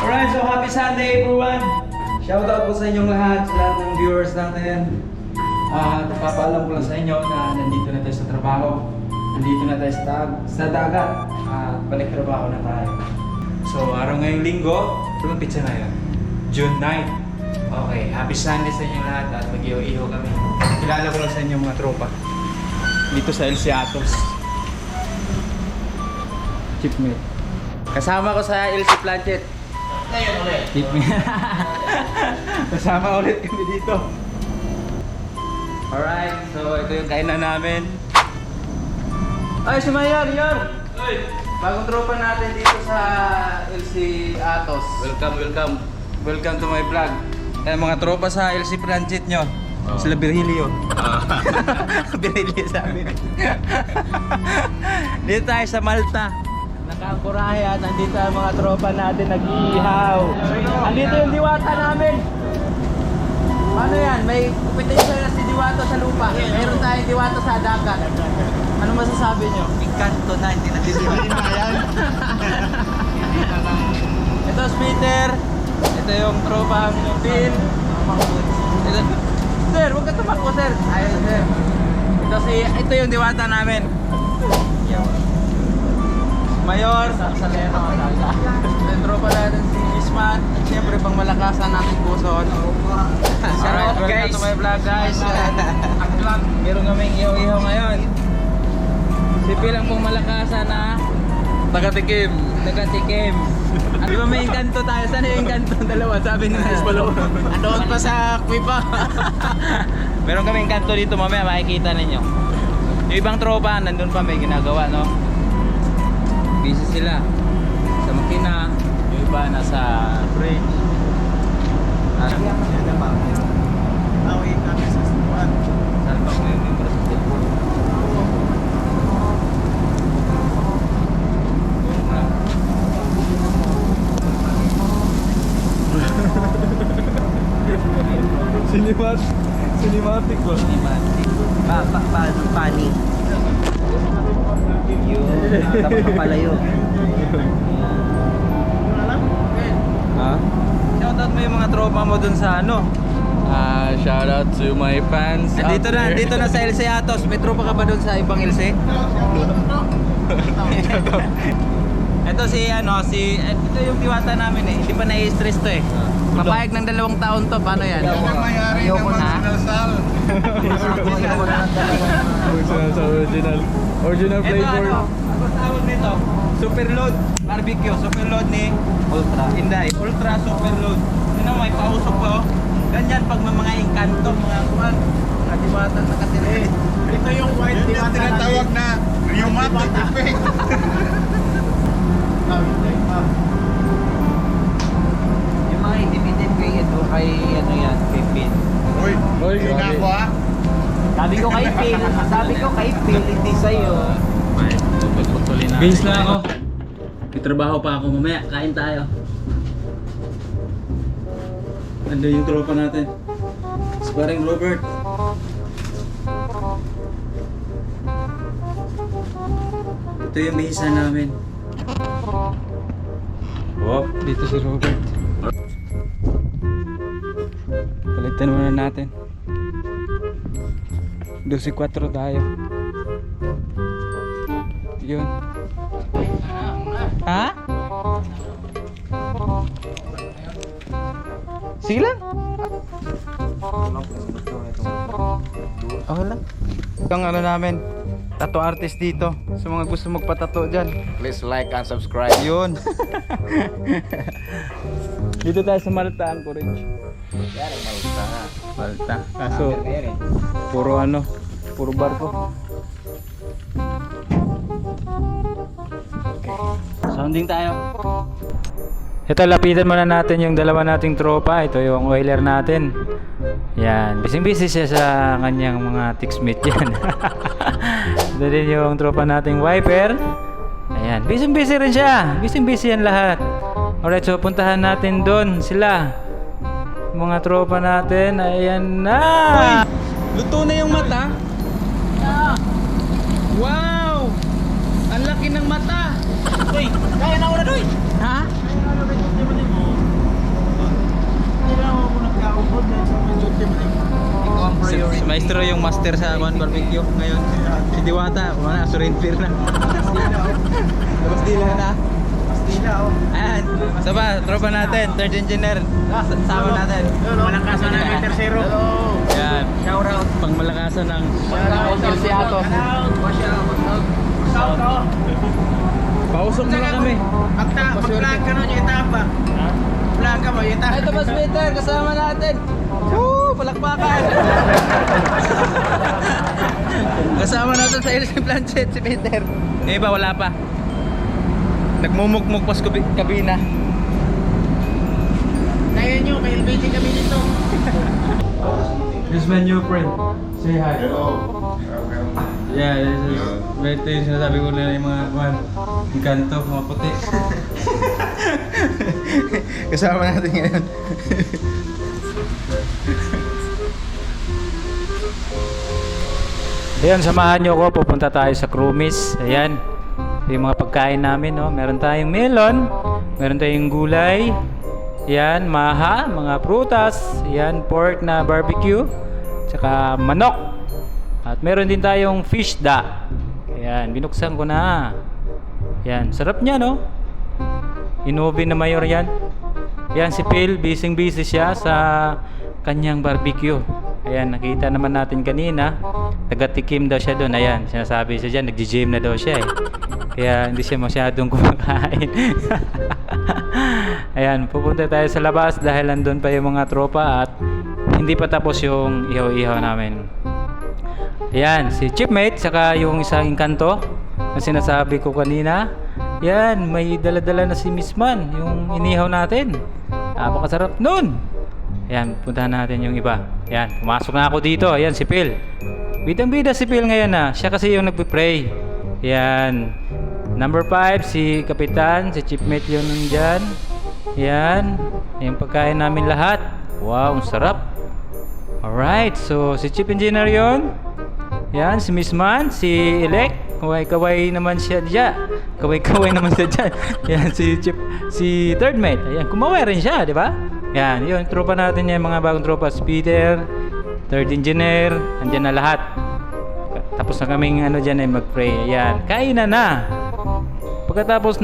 Alright, so happy Sunday everyone! Shoutout po sa inyong lahat, sa lahat ng viewers natin. At papaalam ko lang sa inyo na nandito na tayo sa trabaho. Nandito na tayo sa dagat. At balik trabaho na tayo. So araw ngayong linggo, anong pizza ngayon? June 9. Okay, happy Sunday sa inyong lahat at mag-iho-iho kami. Kilala ko lang sa inyong mga tropa. Dito sa LC Atos. Chipmate. Kasama ko sa LC Planchet. Ngayon ulit. Chipmate. Kasama ulit kami dito. Alright, so ito yung kainan namin. Ay, si Mayor! Bagong tropa natin dito sa LC Atos. Welcome. Welcome to my vlog. Kaya mga tropa sa LC Planchet nyo. Sila Virgilio. Virgilio sa amin. Dito tayo sa Malta. Nakaangkurahe at nandito ang mga tropa natin nag-iihaw. Andito yung diwata namin. Paano yan? May kompetensya na si Diwata sa lupa. Meron tayong Diwata sa dagat. Ano masasabi nyo? Encanto na, hindi na yan. Ito si Peter. Ito yung tropang Pin. Ito, sir, huwag ka tumakbo, sir. Ayun, sir. Ito yung Diwata namin. Mayor, Salero, yung tropa natin si Gisman. At syempre pang malakasan natin puso. Alright, welcome to my vlog guys. Meron kaming ihaw-ihaw ngayon. Si Pilang pong malakasan na Tagatikim. Ano ba may engkanto tayo? Saan yung engkanto? Dalawa, sabi nila. Anood pa sa Quipa. Meron kaming engkanto dito mamaya, makikita ninyo. Yung ibang tropa, nandun pa may ginagawa, no? Busy sila sa makina, yung iba nasa bridge. Saan ba ko yung membro sa table? Cinematic ba? Pani. Yun, tapos papalayo. Ha? Shoutout mo yung mga tropa mo dun sa ano? Shout out to my fans. Dito na sa LC Atos. May tropa ka ba dun sa ibang LC? Ito ito yung diwata namin eh. Hindi pa na-stress to eh. Papayag ng 2 taon to, paano yan? Ayoko na. Original Ito ano tawag nito? Superload barbecue. Superload ni Ultra. Inday. Ultra superload. Yun may pausok pa oh. Ganyan pag may mga engkanto, mga kuwan. Mga diwata nakatira. Ito yung white Yung tinatawag na rheumatic effect. Yung mga independent kay ito, kay ano yan, kay Pin. Uy, hindi ako ah. Sabi ko kay Pin, hindi sa'yo. Base lang ako. May trabaho pa ako mamaya. Kain tayo. Nandun yung tropa natin. Sparring Robert. Ito yung mesa namin. Wow, dito si Robert. Palitan muna natin. 12-4 tayo. Yun. Ha? Sige lang. Okay lang. Ang ano namin, tattoo artist dito. Sa mga gusto magpatato dyan. Please like and subscribe. Yun. Dito tayo sa Malta, Anchorage. Malta. Kaso, puro barko. Sounding tayo. Ito, lapitan muna natin yung dalawa nating tropa. Ito yung oiler natin. Yan, busy siya sa kanyang mga ticksmate yan. Ito din yung tropa nating wiper. Ayan, busy rin siya. Busy yan lahat. Alright, so puntahan natin doon sila. Mga tropa natin. Ayan na. Uy, luto na yung mata. Wow! Ang laki ng mata. Uy, kaya na ako na doy. Ha? maestro yung master sa barbecue ngayon. Si Diwata, wala, surrender na. Tapos dila na. Ayan, so ba, tropa natin, third engineer. Sama natin. Malakasan namin tersero. Yan, shout out, pang malakasan ng LC Atos. Pausok na lang kami. Mag-vlog ka nun yung etapa. Vlog ka mo yung etapa. Ito Boss Peter, kasama natin. Woo! Palakpakan! Kasama natin sa LC Planchet si Peter. Yung iba wala pa. Nagmumugmug pa sa kabina. Kaya nyo, may LBT kami dito. This is my new friend. Say hi. Hello. Yeah, this is... Ito yung sinasabi ko na yung mga kanto, mga puti. Kasama natin ngayon. Ayan, samahan nyo ko. Pupunta tayo sa Crumis. Ayan. Yung mga pagkain namin, no? Meron tayong melon. Meron tayong gulay. Ayan, maha, mga prutas. Ayan, pork na barbecue. Tsaka manok. At meron din tayong fish da. Ayan, binuksan ko na. Ayan, sarap niya, no? Inubi na mayor yan. Ayan, si Phil, busy siya sa kanyang barbecue. Ayan, nakita naman natin kanina. Taga-tikim daw siya doon. Ayan, sinasabi siya dyan, nag-gym na daw siya eh. Kaya hindi siya masyadong kumakain. Ayan, pupunta tayo sa labas dahil nandun pa yung mga tropa at hindi pa tapos yung ihaw-ihaw namin. Ayan, si Chipmate saka yung isang engkanto na sinasabi ko kanina. Yan, may dala-dala na si Miss Man, yung inihaw natin. Napakasarap nun. Ayan, puntahan natin yung iba. Ayan, pumasok na ako dito. Ayan, si Phil. Bidang-bida si Phil ngayon na. Siya kasi yung nagpipray. Ayan. Number 5, si Kapitan, si Chipmate yun nandyan. Ayan. Yung pagkain namin lahat. Wow, ang sarap. Alright, so si Chief Engineer yun. Ayan, si Miss Man, si Elec. Kaway-kaway naman siya dyan. Kaway-kaway naman siya dyan. Ayan, si Third Mate. Ayan, kumaway rin siya, di ba? Ayan, yun, tropa natin yan, mga bagong tropa. Si Peter, Third Engineer, andyan na lahat. Tapos na kaming dyan ay mag-pray. Ayan, kainan na. Pagkatapos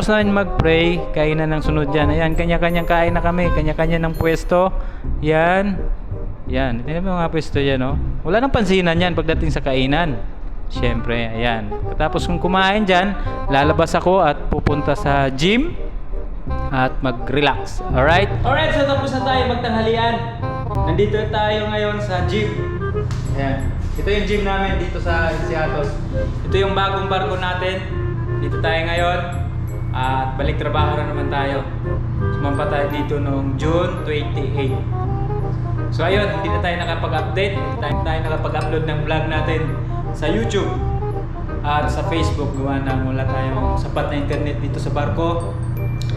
namin mag-pray, kainan ng sunod dyan. Ayan, kanya-kanyang kain na kami. Kanya-kanya ng pwesto. Ayan. Ayan, ito yung mga pwesto dyan, no? Wala nang pansinan yan pagdating sa kainan. Siyempre, ayan. Tapos kung kumain dyan, lalabas ako at pupunta sa gym at mag-relax. Alright? Alright, so tapos na tayo magtanghalian. Nandito tayo ngayon sa gym. Ayan. Ito yung gym namin dito sa Seattle. Ito yung bagong barko natin. Dito tayo ngayon. At balik trabaho na naman tayo. Sumampa tayo dito noong June 28. So ayun, hindi na tayo nakapag-update. Hindi tayo nakapag-upload ng vlog natin sa YouTube at sa Facebook. Gawa na wala tayong sapat na internet dito sa barko.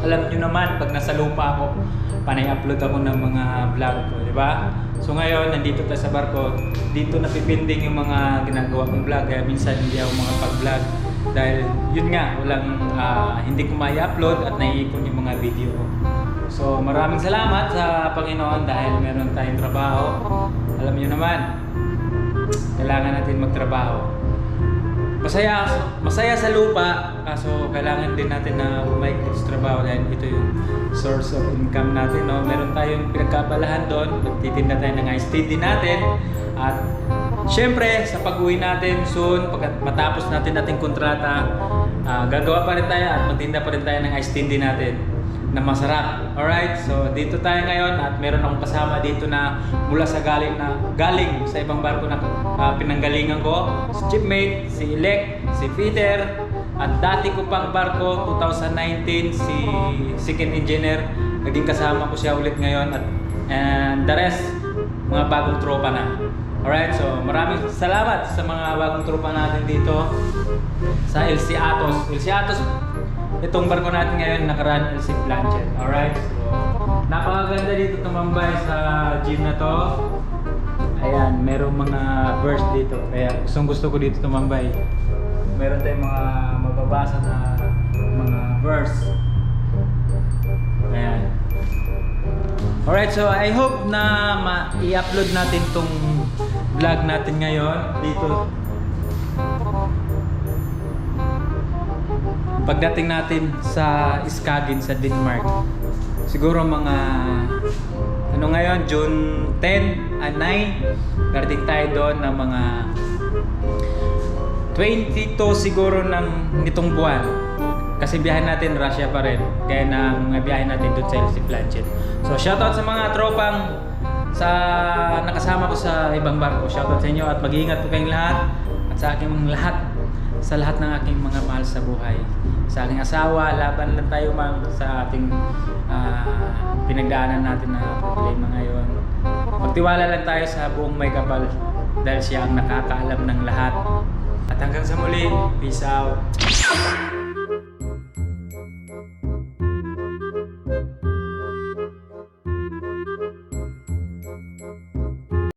Alam nyo naman, pag nasa lupa ako, panay-upload ako ng mga vlog ko, di ba? So ngayon, nandito tayo sa barko. Dito napipinding yung mga ginagawa kong vlog. Kaya minsan hindi ako makapag-vlog. Dahil yun nga, hindi ko mai-upload at naiipon yung mga video ko. So maraming salamat sa Panginoon dahil meron tayong trabaho. Alam nyo naman, kailangan natin magtrabaho. Masaya sa lupa, kaso kailangan din natin na umikot sa trabaho dahil ito yung source of income natin, no? Meron tayong pinagkabalahan doon, magtitinda tayo ng iced tea din natin. At syempre, sa pag-uwi natin soon, pag matapos natin ating kontrata, gagawa pa rin tayo at magtinda pa rin tayo ng iced tea din natin na masarap. Alright, so dito tayo ngayon at meron akong kasama dito na mula sa galing sa ibang barko na pinanggalingan ko. Si Chipmate, si Elec, si Peter, at dati ko pang barko 2019 si Second Engineer. Naging kasama ko siya ulit ngayon and the rest mga bagong tropa na. Alright, so maraming salamat sa mga bagong tropa natin dito sa LC Atos. LC Atos, itong barko natin ngayon nakaraan LC Planchet. Alright, so napakaganda dito tumambay sa gym na to. Ayan, merong mga verse dito. Kaya gusto ko dito tumambay. Meron tayong mga mababasa na mga verse. Ayan. Alright, so I hope na i-upload natin tong vlog natin ngayon dito. Pagdating natin sa Skagen sa Denmark, siguro mga ano ngayon, June 10 and 9, darating tayo doon ng mga 22 siguro ng nitong buwan. Kasi biyahe natin Russia pa rin. Kaya nang biyahe natin doon sa LC Planchet. So shoutout sa mga tropang sa nakasama ko sa ibang barko. Shoutout sa inyo at mag-iingat po kayong lahat. At sa aking lahat, sa lahat ng aking mga mahal sa buhay. Sa aking asawa, laban lang tayo sa ating pinagdaanan natin na problema ngayon. Magtiwala lang tayo sa buong may kapal dahil siya ang nakakaalam ng lahat. At hanggang sa muli, peace out.